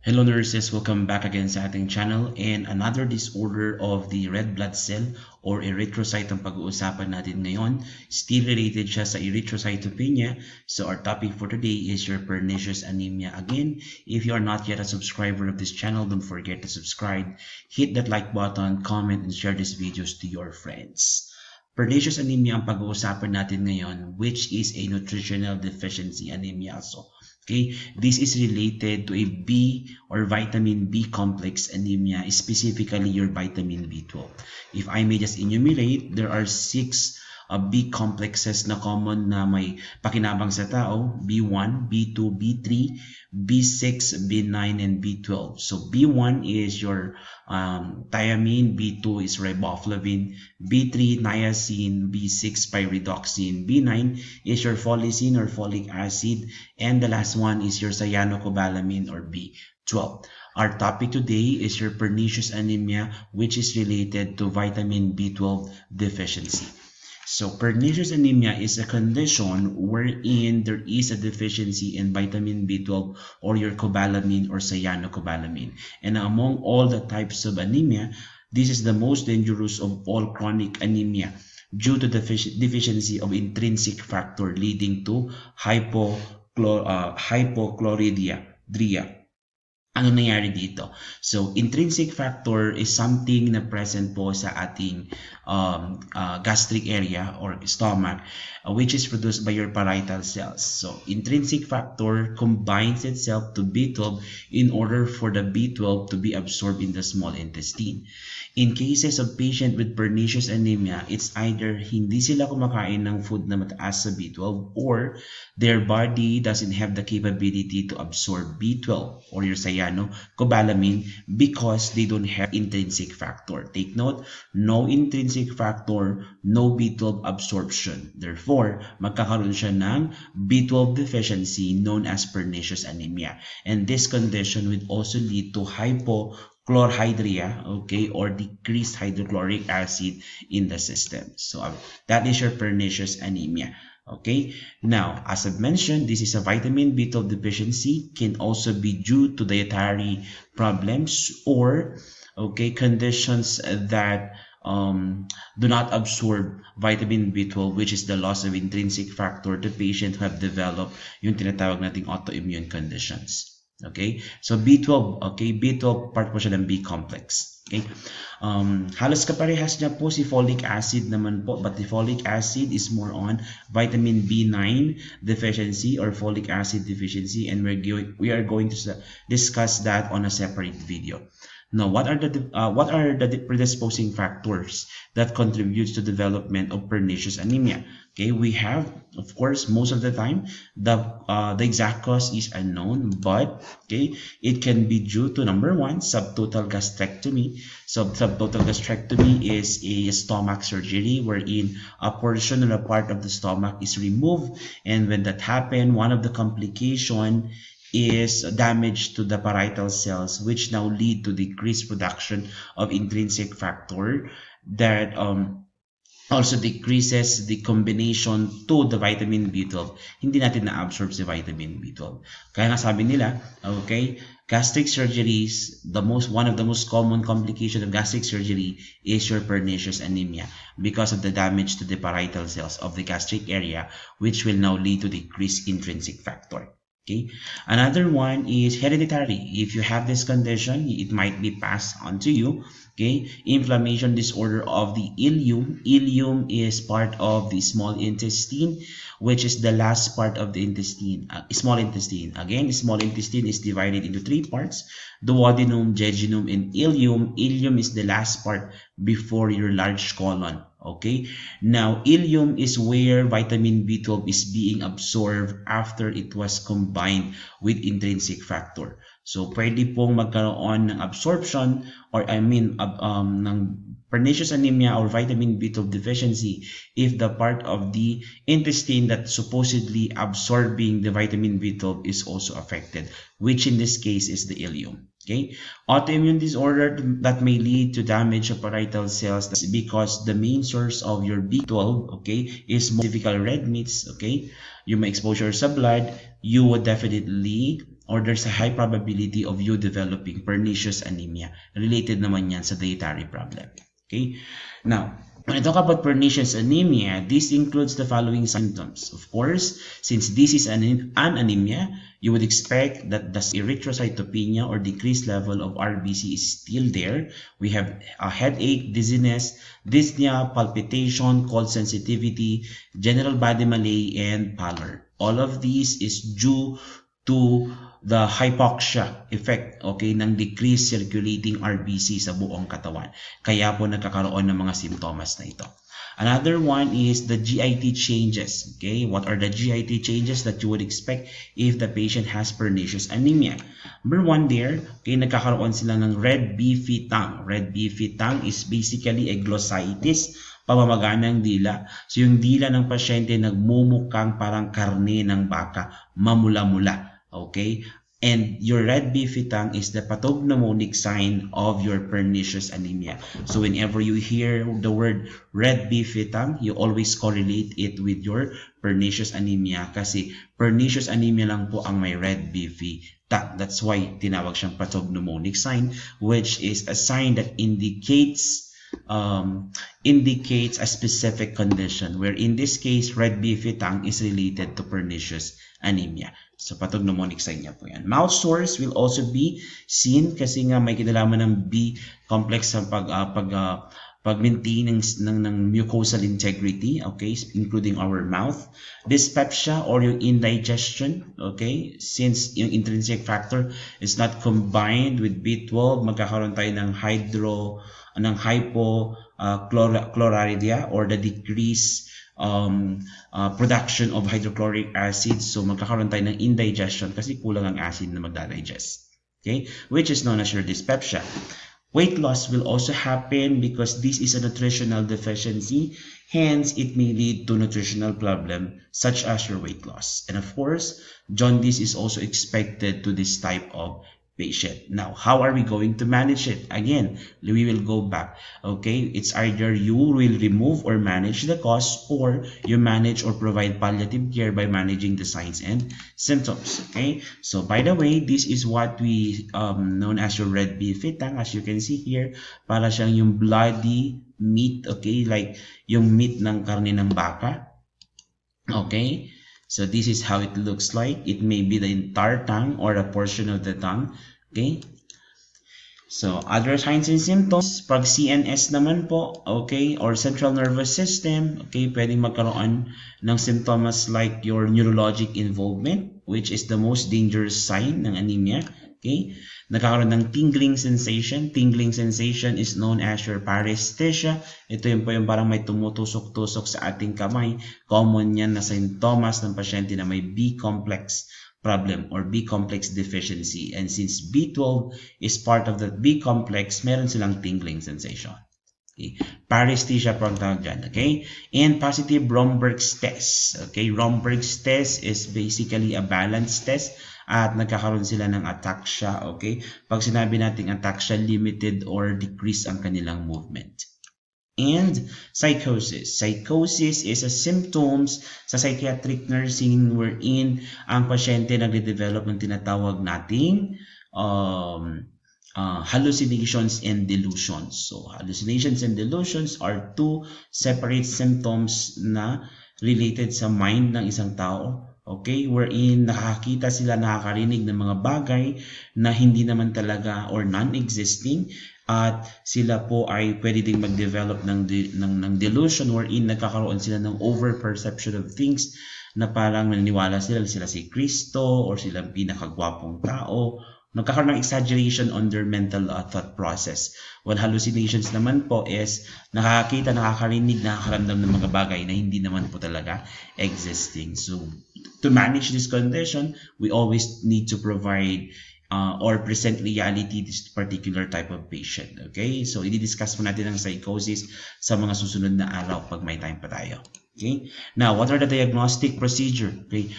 Hello nurses, welcome back again sa ating channel, and another disorder of the red blood cell or erythrocyte ang pag-uusapan natin ngayon. Still related siya sa erythrocytopenia. So our topic for today is your pernicious anemia. Again, if you are not yet a subscriber of this channel, don't forget to subscribe, hit that like button, comment, and share these videos to your friends. Pernicious anemia ang pag-uusapan natin ngayon, which is a nutritional deficiency anemia also. Okay, this is related to a B or vitamin B complex anemia, specifically your vitamin B12. If I may just enumerate, there are 6 B complexes na common na may pakinabang sa tao: B1, B2, B3, B6, B9, and B12. So B1 is your thiamine, B2 is riboflavin, B3 niacin, B6 pyridoxine, B9 is your follicin or folic acid, and the last one is your cyanocobalamin or B12. Our topic today is your pernicious anemia, which is related to vitamin B12 deficiency. So pernicious anemia is a condition wherein there is a deficiency in vitamin B12 or your cobalamin or cyanocobalamin. And among all the types of anemia, this is the most dangerous of all chronic anemia due to deficiency of intrinsic factor leading to hypochlorhydria. Ano nangyari dito? So, intrinsic factor is something na present po sa ating gastric area or stomach, which is produced by your parietal cells. So, intrinsic factor combines itself to B12 in order for the B12 to be absorbed in the small intestine. In cases of patient with pernicious anemia, it's either hindi sila kumakain ng food na mataas sa B12 or their body doesn't have the capability to absorb B12 or your cyanocobalamin because they don't have intrinsic factor. Take note, no intrinsic factor, no B12 absorption. Therefore, magkakaroon siya ng B12 deficiency known as pernicious anemia. And this condition will also lead to hypochlorhydria, okay, or decreased hydrochloric acid in the system. So that is your pernicious anemia. Okay, now as I've mentioned, this is a vitamin B12 deficiency, can also be due to dietary problems or conditions that do not absorb vitamin B12, which is the loss of intrinsic factor to patient who have developed yung tinatawag nating autoimmune conditions. Okay, so B12, B12 part po siya ng B complex. Okay, halos kaparehas niya po si folic acid naman po, but the folic acid is more on vitamin B9 deficiency or folic acid deficiency, and we are going to discuss that on a separate video. Now, what are the predisposing factors that contributes to development of pernicious anemia? Okay, we have, of course, most of the time the exact cause is unknown, but it can be due to number one, subtotal gastrectomy. So subtotal gastrectomy is a stomach surgery wherein a portion or a part of the stomach is removed, and when that happens, one of the complication is damage to the parietal cells, which now lead to decreased production of intrinsic factor that also decreases the combination to the vitamin B12. Hindi natin na-absorb si vitamin B12. Kaya nga sabi nila, gastric surgeries, one of the most common complication of gastric surgery is your pernicious anemia because of the damage to the parietal cells of the gastric area, which will now lead to decreased intrinsic factor. Okay, another one is hereditary. If you have this condition, it might be passed on to you. Okay, inflammation disorder of the ileum. Ileum is part of the small intestine, which is the last part of the intestine. Small intestine. Again, small intestine is divided into 3 parts: duodenum, jejunum, and ileum. Ileum is the last part before your large colon. Okay, now ileum is where vitamin B12 is being absorbed after it was combined with intrinsic factor. So pwede pong magkaroon ng absorption or ng pernicious anemia or vitamin B12 deficiency if the part of the intestine that supposedly absorbing the vitamin B12 is also affected, which in this case is the ileum. Okay, autoimmune disorder that may lead to damage of parietal cells because the main source of your B12, is more typical red meats. You may exposure sa blood, you would definitely or there's a high probability of you developing pernicious anemia. Related naman yan sa dietary problem. Okay? Now, when I talk about pernicious anemia, this includes the following symptoms. Of course, since this is an anemia, you would expect that the erythrocytopenia or decreased level of RBC is still there. We have a headache, dizziness, dyspnea, palpitation, cold sensitivity, general body malaise, and pallor. All of these is due to the hypoxia effect, okay, ng decreased circulating RBC sa buong katawan. Kaya po nagkakaroon ng mga simptomas na ito. Another one is the GIT changes. Okay, what are the GIT changes that you would expect if the patient has pernicious anemia? Number one there, okay, nagkakaroon sila ng red beefy tongue. Red beefy tongue is basically a glossitis, pamamaga ng dila. So yung dila ng pasyente nagmumukhang parang karne ng baka, mamula-mula. Okay? And your red beefy tongue is the pathognomonic sign of your pernicious anemia. So whenever you hear the word red beefy tongue, you always correlate it with your pernicious anemia kasi pernicious anemia lang po ang may red beefy tongue. That's why tinawag siyang pathognomonic sign, which is a sign that indicates a specific condition, where in this case, red beefy tongue is related to pernicious anemia. So, pathognomonic sign niya po yan. Mouth sores will also be seen kasi nga may kinalaman ng B complex sa pag-maintain ng mucosal integrity, okay, including our mouth. Dyspepsia or yung indigestion, okay, since yung intrinsic factor is not combined with B12, magkakaroon tayo ng hypochlorhydria or the decreased production of hydrochloric acid. So magkakaroon tayo ng indigestion kasi kulang ang acid na magda-digest. Okay, which is known as your dyspepsia. Weight loss will also happen because this is a nutritional deficiency. Hence, it may lead to nutritional problem such as your weight loss. And of course, jaundice is also expected to this type of patient. Now, how are we going to manage it? Again, we will go back. Okay, it's either you will remove or manage the cause, or you manage or provide palliative care by managing the signs and symptoms. Okay, so by the way, this is what we known as your red beefy tongue. As you can see here, para siyang yung bloody meat. Okay, like yung meat ng karne ng baka. Okay. So this is how it looks like. It may be the entire tongue or a portion of the tongue. Okay. So other signs and symptoms, pag CNS naman po, okay, or central nervous system, okay, pwedeng magkaroon ng symptoms like your neurologic involvement, which is the most dangerous sign ng anemia. Okay, nagkakaroon ng tingling sensation. Tingling sensation is known as your paresthesia. Ito yung po yung parang may tumutusok-tusok sa ating kamay. Common yan na symptoms ng pasyente na may B-complex problem or B-complex deficiency. And since B12 is part of that B-complex, meron silang tingling sensation. Okay. Paresthesia po ang tawag dyan. Okay? And positive Romberg's test. Okay? Romberg's test is basically a balance test. At nagkakaroon sila ng ataxia, okay? Pag sinabi nating ataxia, limited or decrease ang kanilang movement. And psychosis. Psychosis is a symptoms sa psychiatric nursing wherein ang pasyente nagde-develop ng tinatawag nating hallucinations and delusions. So, hallucinations and delusions are two separate symptoms na related sa mind ng isang tao. Okay, wherein nakakita sila, nakakarinig ng mga bagay na hindi naman talaga or non-existing, at sila po ay pwede ding mag-develop ng delusion wherein nagkakaroon sila ng over-perception of things na parang naniniwala sila si Kristo or sila pinakagwapong tao. Nagkakaroon ng exaggeration on their mental thought process. While hallucinations naman po is nakakita, nakakarinig, nakakaramdam ng mga bagay na hindi naman po talaga existing. So, to manage this condition, we always need to provide or present reality this particular type of patient. Okay? So, i-discuss po natin ang psychosis sa mga susunod na araw pag may time pa tayo. Okay? Now, what are the diagnostic procedure? Okay?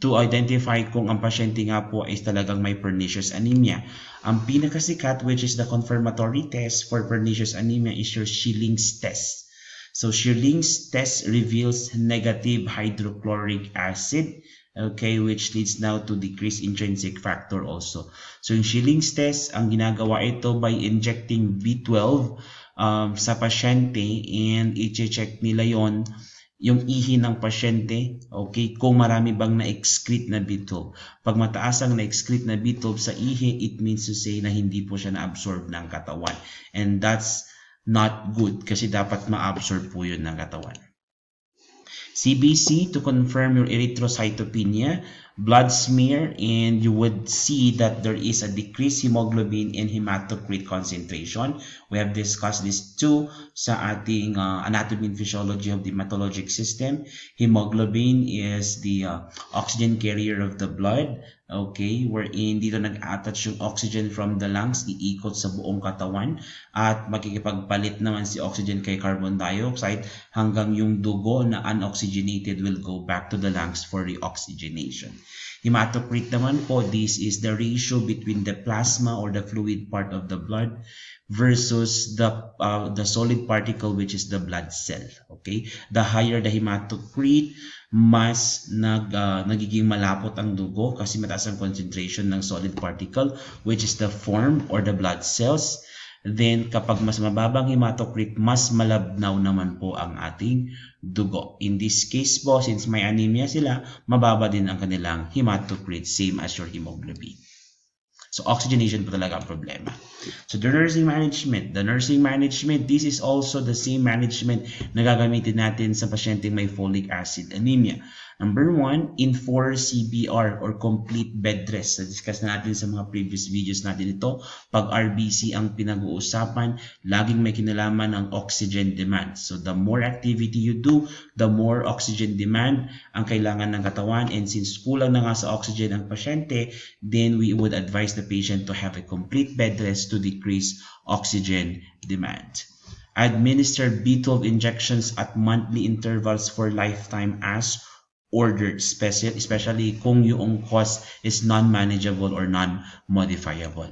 To identify kung ang pasyente nga po is talagang may pernicious anemia. Ang pinakasikat, which is the confirmatory test for pernicious anemia, is your Schilling's test. So, Schilling's test reveals negative hydrochloric acid. Okay, which leads now to decreased intrinsic factor also. So yung Schilling's test, ang ginagawa ito by injecting B12 sa pasyente, and i-check nila yung ihi ng pasyente, okay, kung marami bang na-excrete na B12. Pag mataas ang na-excrete na B12 sa ihi, it means to say na hindi po siya na-absorb ng katawan. And that's not good kasi dapat ma-absorb po yun ng katawan. CBC to confirm your erythrocytopenia, blood smear, and you would see that there is a decreased hemoglobin and hematocrit concentration. We have discussed this too sa ating anatomy and physiology of the hematologic system. Hemoglobin is the oxygen carrier of the blood. Okay, wherein dito nag-attach yung oxygen from the lungs, iikot sa buong katawan at makikipagpalit naman si oxygen kay carbon dioxide hanggang yung dugo na unoxygenated will go back to the lungs for reoxygenation. Hematocrit naman po, this is the ratio between the plasma or the fluid part of the blood versus the solid particle, which is the blood cell. Okay, the higher the hematocrit, mas nagiging malapot ang dugo kasi mataas ang concentration ng solid particle, which is the form or the blood cells. Then kapag mas mababang hematocrit, mas malabnaw naman po ang ating dugo. In this case po, since may anemia sila, mababa din ang kanilang hematocrit, same as your hemoglobin. So oxygenation po talaga ang problema. So the nursing management, this is also the same management na gagamitin natin sa pasyenteng may folic acid anemia. Number 1, enforce CBR or complete bed rest. Na-discuss natin sa mga previous videos natin ito. Pag RBC ang pinag-uusapan, laging may kinalaman ng oxygen demand. So the more activity you do, the more oxygen demand ang kailangan ng katawan. And since kulang na nga sa oxygen ang pasyente, then we would advise the patient to have a complete bed rest to decrease oxygen demand. Administer B12 injections at monthly intervals for lifetime as ordered, especially kung yung cause is non-manageable or non-modifiable.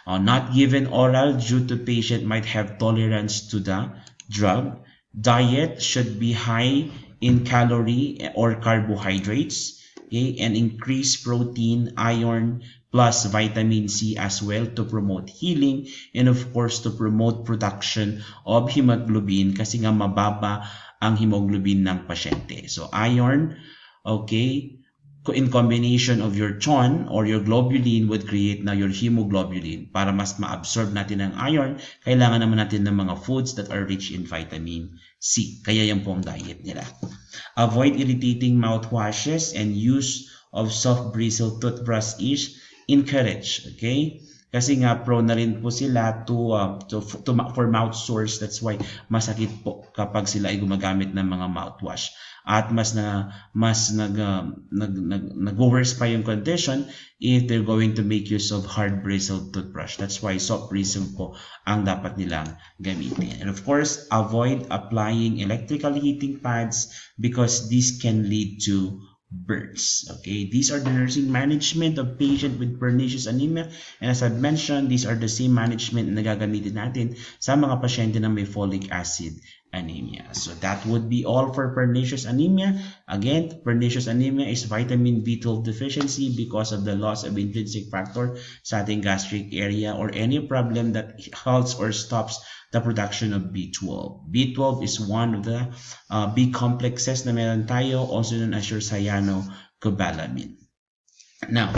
Not given oral due to patient might have tolerance to the drug. Diet should be high in calorie or carbohydrates, okay, and increase protein, iron, plus vitamin C as well to promote healing and of course to promote production of hemoglobin kasi nga mababa ang hemoglobin ng pasyente. So iron, okay, in combination of your CHON or your globulin would create na your hemoglobulin. Para mas ma-absorb natin ang iron, kailangan naman natin ng mga foods that are rich in vitamin C. Kaya yan po ang diet nila. Avoid irritating mouthwashes and use of soft bristle toothbrush is encouraged. Okay? Kasi nga prone na rin po sila for mouth sores. That's why masakit po kapag sila ay gumagamit ng mga mouthwash. At mas nag-worse pa yung condition if they're going to make use of hard bristle toothbrush. That's why soft bristle po ang dapat nilang gamitin. And of course, avoid applying electrical heating pads because this can lead to burns. Okay, these are the nursing management of patient with pernicious anemia, and as I've mentioned, these are the same management na gagamitin natin sa mga pasyente na may folic acid anemia. So that would be all for pernicious anemia. Again, pernicious anemia is vitamin B12 deficiency because of the loss of intrinsic factor sa ating gastric area or any problem that halts or stops the production of B12. B12 is one of the B complexes na meron tayo, also known as your cyanocobalamin. Now,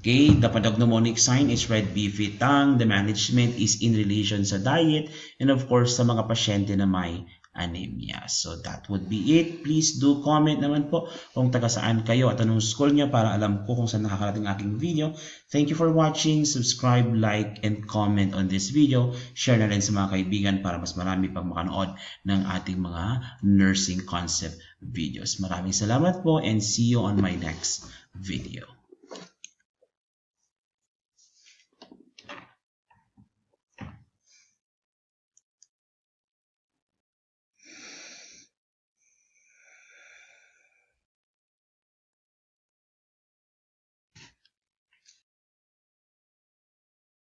okay, the pathognomonic sign is red beefy tongue. The management is in relation sa diet and of course sa mga pasyente na may anemia. So that would be it. Please do comment naman po kung taga saan kayo at anong school nyo para alam ko kung saan nakakarating aking video. Thank you for watching. Subscribe, like, and comment on this video. Share na rin sa mga kaibigan para mas marami pang makanood ng ating mga nursing concept videos. Maraming salamat po and see you on my next video.